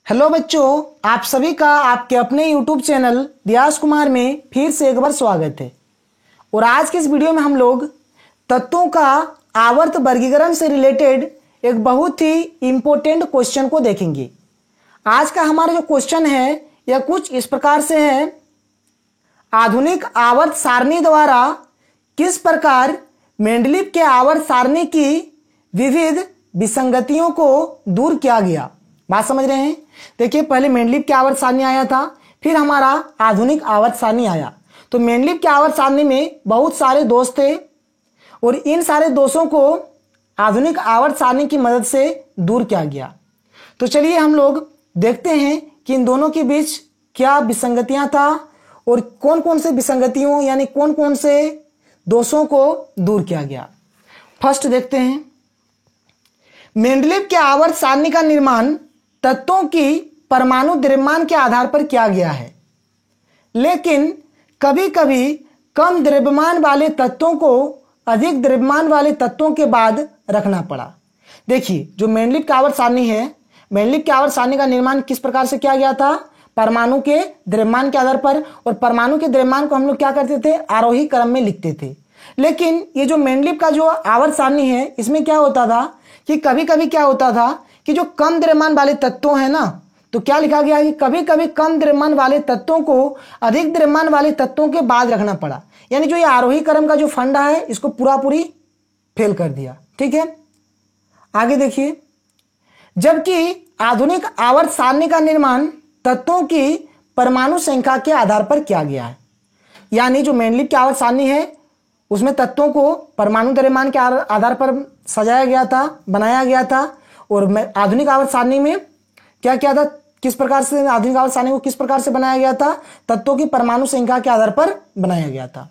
Hello बच्चों, आप सभी का आपके अपने YouTube चैनल रियाज कुमार में फिर से एक बार स्वागत है। और आज के इस वीडियो में हम लोग तत्वों का आवर्त वर्गीकरण से रिलेटेड एक बहुत ही इम्पोर्टेंट क्वेश्चन को देखेंगे। आज का हमारा जो क्वेश्चन है यह कुछ इस प्रकार से है। आधुनिक आवर्त सारणी द्वारा किस प्रकार मेंडलीव के आवर्त सारणी की विविध विसंगतियों को दूर किया गया। बात समझ रहे हैं? देखिए, पहले मेंडलीव के आवर्त सारणी आया था, फिर हमारा आधुनिक आवर्त सारणी आया। तो मेंडलीव के आवर्त सारणी में बहुत सारे दोष थे और इन सारे दोषों को आधुनिक आवर्त सारणी की मदद से दूर किया गया। तो चलिए हम लोग देखते हैं कि इन दोनों के बीच क्या विसंगतियां था और कौन कौन से विसंगतियों यानी कौन कौन से दोषों को दूर किया गया। फर्स्ट देखते हैं, मेंडलीव के आवर्त सारणी का निर्माण तत्वों की परमाणु द्रव्यमान के आधार पर किया गया है, लेकिन कभी कभी कम द्रव्यमान वाले तत्वों को अधिक द्रव्यमान वाले तत्वों के बाद रखना पड़ा। देखिए, जो मेंडलीव के आवर्त सारणी है, मेंडलीव के आवर्त सारणी का निर्माण किस प्रकार से किया गया था? परमाणु के द्रव्यमान के आधार पर। और परमाणु के द्रव्यमान को हम लोग क्या करते थे? आरोही क्रम में लिखते थे। लेकिन ये जो मेंडलीव का जो आवर्त सारणी है, इसमें क्या होता था कि कभी कभी क्या होता था कि जो कम द्रव्यमान वाले तत्वों है ना, तो क्या लिखा गया कि कभी कभी कम द्रव्यमान वाले तत्वों को अधिक द्रव्यमान वाले तत्वों के बाद रखना पड़ा। यानी जो ये आरोही क्रम का जो फंडा है, इसको पूरा पूरी फेल कर दिया। ठीक है, आगे देखिए, जबकि आधुनिक आवर्त सारणी का निर्माण तत्वों की परमाणु संख्या के आधार पर किया गया है। यानी जो मेंडलीव की आवर्त सारणी है, उसमें तत्वों को परमाणु द्रव्यमान के आधार पर सजाया गया था, बनाया गया था। और आधुनिक आवर्त सारणी में क्या किया था? किस प्रकार से आधुनिक आवर्त सारणी को किस प्रकार से बनाया गया था? तत्वों की परमाणु संख्या के आधार पर बनाया गया था।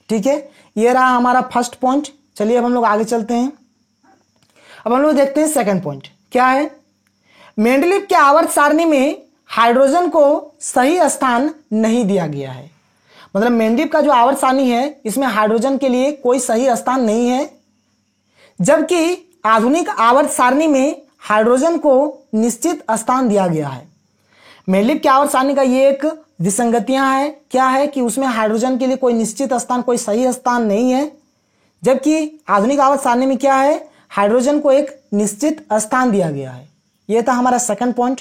ठीक है, ये रहा हमारा फर्स्ट पॉइंट। चलिए अब हम लोग आगे चलते हैं। अब हम लोग देखते हैं सेकंड पॉइंट क्या है। मेंडलीव के आवर्त सारणी में हाइड्रोजन को सही स्थान नहीं दिया गया है। मतलब मेंडलीव का जो आवर्त सारणी है, इसमें हाइड्रोजन के लिए कोई सही स्थान नहीं है, जबकि आधुनिक आवर्त सारणी में हाइड्रोजन को निश्चित स्थान दिया गया है। मेंडलीव के आवर्त सारणी का ये एक विसंगतियां है। क्या है कि उसमें हाइड्रोजन के लिए कोई निश्चित स्थान, कोई सही स्थान नहीं है, जबकि आधुनिक आवर्त सारणी में क्या है? हाइड्रोजन को एक निश्चित स्थान दिया गया है। यह था हमारा सेकंड पॉइंट।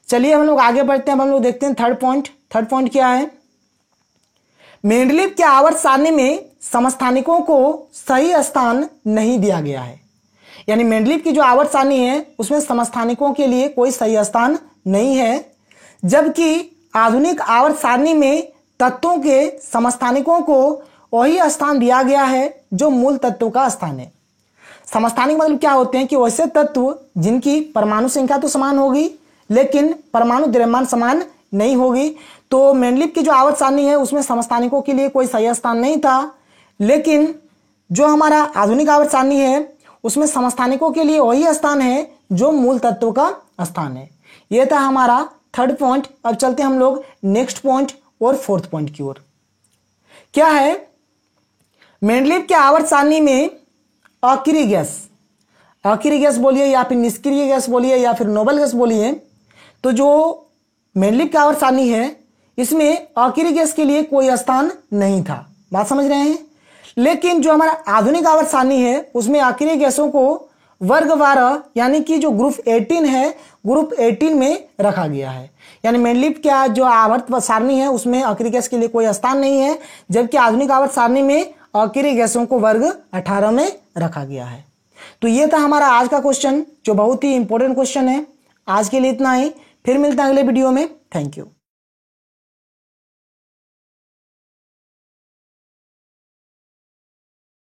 चलिए हम लोग आगे बढ़ते हैं। अब हम लोग देखते हैं थर्ड पॉइंट। थर्ड पॉइंट क्या है? मेंडलीव के आवर्त सारणी में समस्थानिकों को सही स्थान नहीं दिया गया है। यानी मेंडलीव की जो आवर्त सारणी है, उसमें समस्थानिकों के लिए कोई सही स्थान नहीं है, जबकि आधुनिक आवर्त सारणी में तत्वों के समस्थानिकों को वही स्थान दिया गया है जो मूल तत्व का स्थान है। समस्थानिक मतलब क्या होते हैं कि वैसे तत्व जिनकी परमाणु संख्या तो समान होगी, लेकिन परमाणु द्रव्यमान समान नहीं होगी। तो मेंडलीव की जो आवर्त सारणी है, उसमें समस्थानिकों के लिए कोई सही स्थान नहीं था, लेकिन जो हमारा आधुनिक आवर्त सारणी है, उसमें समस्थानिकों के लिए वही स्थान है जो मूल तत्व का स्थान है। यह था हमारा थर्ड पॉइंट। अब चलते हैं हम लोग नेक्स्ट पॉइंट और फोर्थ पॉइंट की ओर। क्या है? मेंडलीव के आवर्त सारणी में अक्रिय गैस बोलिए या फिर निष्क्रिय गैस बोलिए या फिर नोबल गैस बोलिए, तो जो मेंडलीव की आवर्त सारणी है, इसमें अक्रिय गैस के लिए कोई स्थान नहीं था। बात समझ रहे हैं? लेकिन जो हमारा आधुनिक आवर्त सारणी है, उसमें अक्रिय गैसों को वर्ग 12 यानी कि जो ग्रुप 18 है, ग्रुप 18 में रखा गया है। यानी मेंडलीव का जो आवर्त सारणी है, उसमें अक्रिय गैस के लिए कोई स्थान नहीं है, जबकि आधुनिक आवर्त सारणी में अक्रिय गैसों को वर्ग 18 में रखा गया है। तो ये था हमारा आज का क्वेश्चन, जो बहुत ही इंपॉर्टेंट क्वेश्चन है। आज के लिए इतना ही, फिर मिलते हैं अगले वीडियो में। Thank you.